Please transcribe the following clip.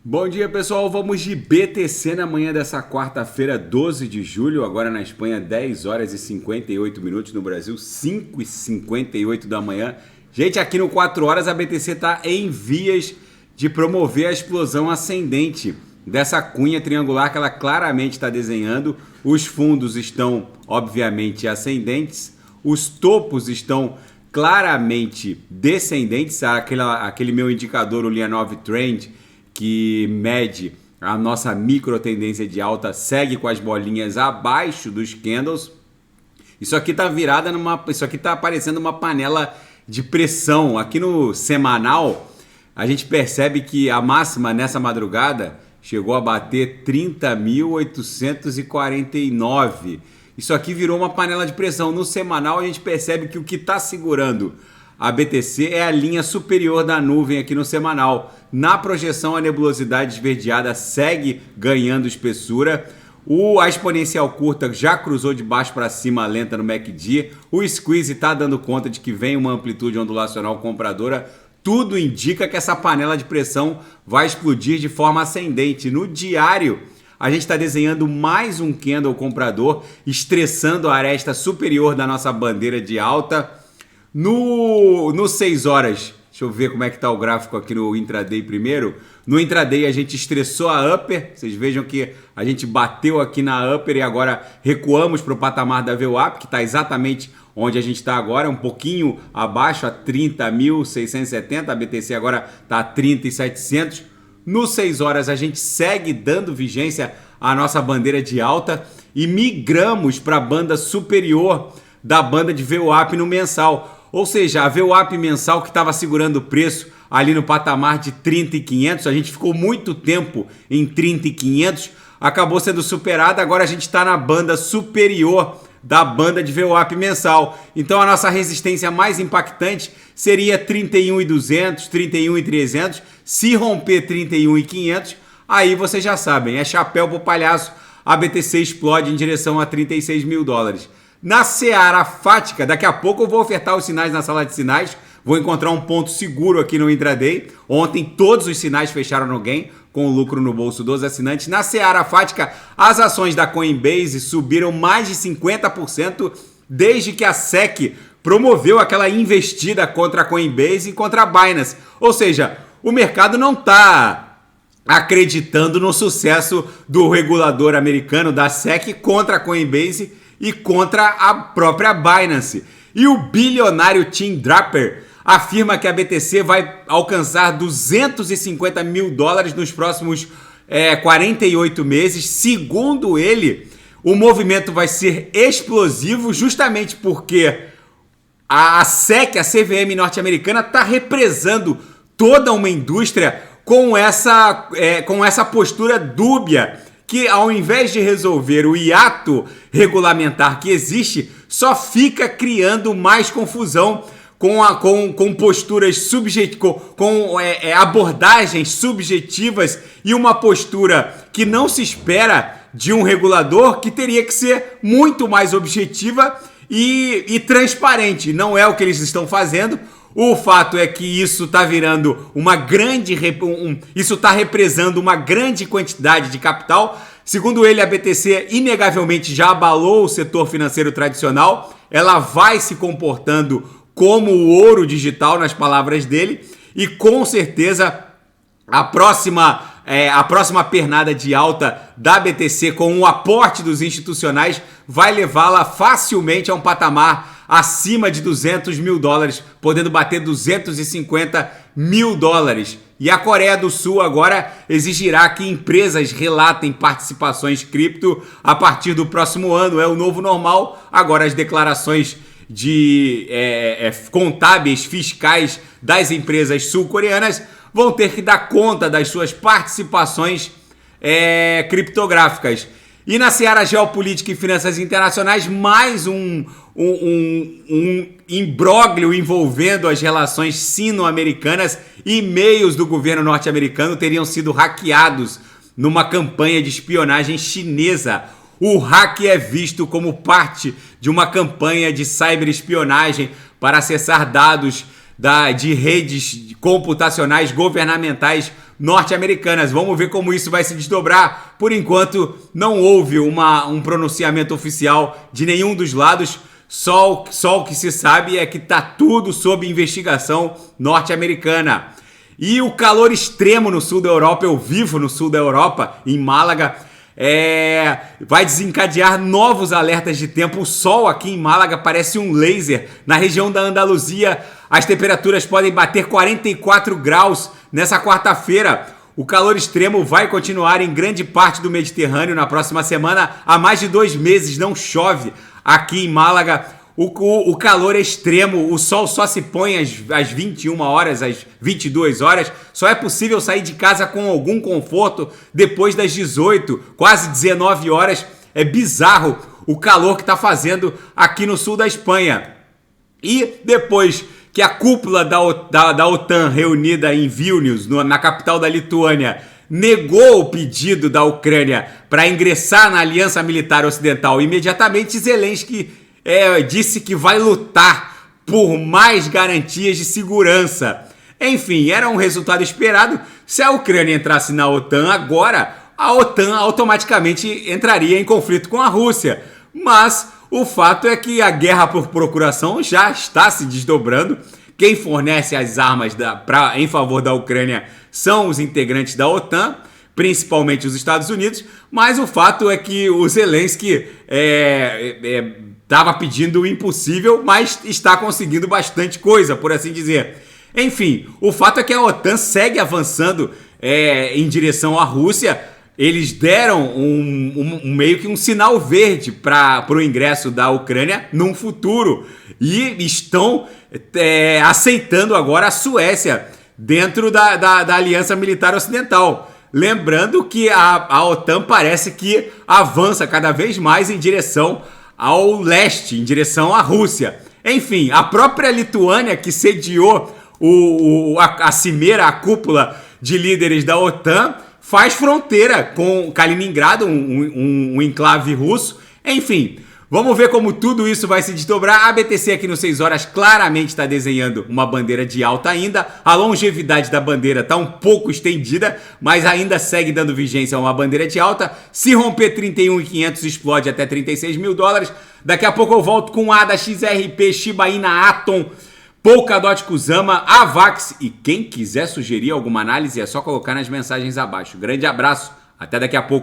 Bom dia, pessoal. Vamos de BTC na manhã dessa quarta-feira, 12 de julho. Agora na Espanha, 10 horas e 58 minutos. No Brasil, 5 e 58 da manhã. Gente, aqui no 4 horas a BTC está em vias de promover a explosão ascendente dessa cunha triangular que ela claramente está desenhando. Os fundos estão, obviamente, ascendentes. Os topos estão claramente descendentes. Aquele meu indicador, o Lianov Trend, que mede a nossa micro tendência de alta, segue com as bolinhas abaixo dos candles. Isso aqui tá isso aqui tá parecendo uma panela de pressão. Aqui no semanal, a gente percebe que a máxima nessa madrugada chegou a bater 30.849. Isso aqui virou uma panela de pressão. No semanal, a gente percebe que o que está segurando a BTC é a linha superior da nuvem aqui no semanal. Na projeção, a nebulosidade esverdeada segue ganhando espessura. A exponencial curta já cruzou de baixo para cima lenta no MACD. O squeeze está dando conta de que vem uma amplitude ondulacional compradora. Tudo indica que essa panela de pressão vai explodir de forma ascendente. No diário, a gente está desenhando mais um candle comprador, estressando a aresta superior da nossa bandeira de alta. No 6 horas, deixa eu ver como é que está o gráfico aqui no intraday primeiro. No intraday a gente estressou a upper, vocês vejam que a gente bateu aqui na upper e agora recuamos para o patamar da VWAP, que está exatamente onde a gente está agora, um pouquinho abaixo, a 30.670, a BTC agora está a 30.700. No 6 horas a gente segue dando vigência à nossa bandeira de alta e migramos para a banda superior da banda de VWAP no mensal. Ou seja, a VWAP mensal que estava segurando o preço ali no patamar de 30.500, a gente ficou muito tempo em 30.500, acabou sendo superada, agora a gente está na banda superior da banda de VWAP mensal. Então a nossa resistência mais impactante seria 31.200, 31.300. Se romper 31.500, aí vocês já sabem, é chapéu pro palhaço, a BTC explode em direção a 36 mil dólares. Na seara fática, daqui a pouco eu vou ofertar os sinais na sala de sinais, vou encontrar um ponto seguro aqui no intraday. Ontem todos os sinais fecharam no gain, com lucro no bolso dos assinantes. Na seara fática, as ações da Coinbase subiram mais de 50% desde que a SEC promoveu aquela investida contra a Coinbase e contra a Binance. Ou seja, o mercado não está acreditando no sucesso do regulador americano, da SEC, contra a Coinbase e contra a própria Binance. E o bilionário Tim Draper afirma que a BTC vai alcançar 250 mil dólares nos próximos 48 meses. Segundo ele, o movimento vai ser explosivo justamente porque a SEC, a CVM norte-americana, está represando toda uma indústria com essa postura dúbia, que ao invés de resolver o hiato regulamentar que existe, só fica criando mais confusão com posturas subjetivas, com abordagens subjetivas e uma postura que não se espera de um regulador, que teria que ser muito mais objetiva e transparente. Não é o que eles estão fazendo. O fato é que isso está virando isso está represando uma grande quantidade de capital. Segundo ele, a BTC inegavelmente já abalou o setor financeiro tradicional. Ela vai se comportando como o ouro digital, nas palavras dele, e com certeza a próxima pernada de alta da BTC, com o aporte dos institucionais, vai levá-la facilmente a um patamar acima de 200 mil dólares, podendo bater 250 mil dólares. E a Coreia do Sul agora exigirá que empresas relatem participações cripto a partir do próximo ano. É o novo normal. Agora as declarações contábeis, fiscais das empresas sul-coreanas vão ter que dar conta das suas participações criptográficas. E na seara geopolítica e finanças internacionais, mais um imbróglio envolvendo as relações sino-americanas. E-mails do governo norte-americano teriam sido hackeados numa campanha de espionagem chinesa. O hack é visto como parte de uma campanha de cyberespionagem para acessar dados de redes computacionais governamentais norte-americanas. Vamos ver como isso vai se desdobrar. Por enquanto, não houve um pronunciamento oficial de nenhum dos lados. Só o que se sabe é que está tudo sob investigação norte-americana. E o calor extremo no sul da Europa, eu vivo no sul da Europa, em Málaga, vai desencadear novos alertas de tempo. O sol aqui em Málaga parece um laser. Na região da Andaluzia, as temperaturas podem bater 44 graus nessa quarta-feira. O calor extremo vai continuar em grande parte do Mediterrâneo na próxima semana. Há mais de 2 meses não chove aqui em Málaga. O calor é extremo, o sol só se põe às 21 horas, às 22 horas. Só é possível sair de casa com algum conforto depois das 18, quase 19 horas. É bizarro o calor que está fazendo aqui no sul da Espanha. E depois que a cúpula da OTAN reunida em Vilnius, na capital da Lituânia, negou o pedido da Ucrânia para ingressar na Aliança Militar Ocidental, imediatamente Zelensky disse que vai lutar por mais garantias de segurança. Enfim, era um resultado esperado. Se a Ucrânia entrasse na OTAN agora, a OTAN automaticamente entraria em conflito com a Rússia. Mas o fato é que a guerra por procuração já está se desdobrando. Quem fornece as armas em favor da Ucrânia são os integrantes da OTAN, principalmente os Estados Unidos. Mas o fato é que o Zelensky estava pedindo o impossível, mas está conseguindo bastante coisa, por assim dizer. Enfim, o fato é que a OTAN segue avançando em direção à Rússia. Eles deram meio que um sinal verde para o ingresso da Ucrânia num futuro e estão aceitando agora a Suécia dentro da Aliança Militar Ocidental. Lembrando que a OTAN parece que avança cada vez mais em direção ao leste, em direção à Rússia. Enfim, a própria Lituânia, que sediou a cimeira, a cúpula de líderes da OTAN, faz fronteira com Kaliningrado, um enclave russo. Enfim, vamos ver como tudo isso vai se desdobrar. A BTC aqui no 6 horas claramente está desenhando uma bandeira de alta ainda. A longevidade da bandeira está um pouco estendida, mas ainda segue dando vigência a uma bandeira de alta. Se romper 31.500, explode até 36 mil dólares. Daqui a pouco eu volto com ADA, XRP, Shiba Inu, Atom, Polkadot, Kusama, Avax, e quem quiser sugerir alguma análise é só colocar nas mensagens abaixo. Grande abraço, até daqui a pouco.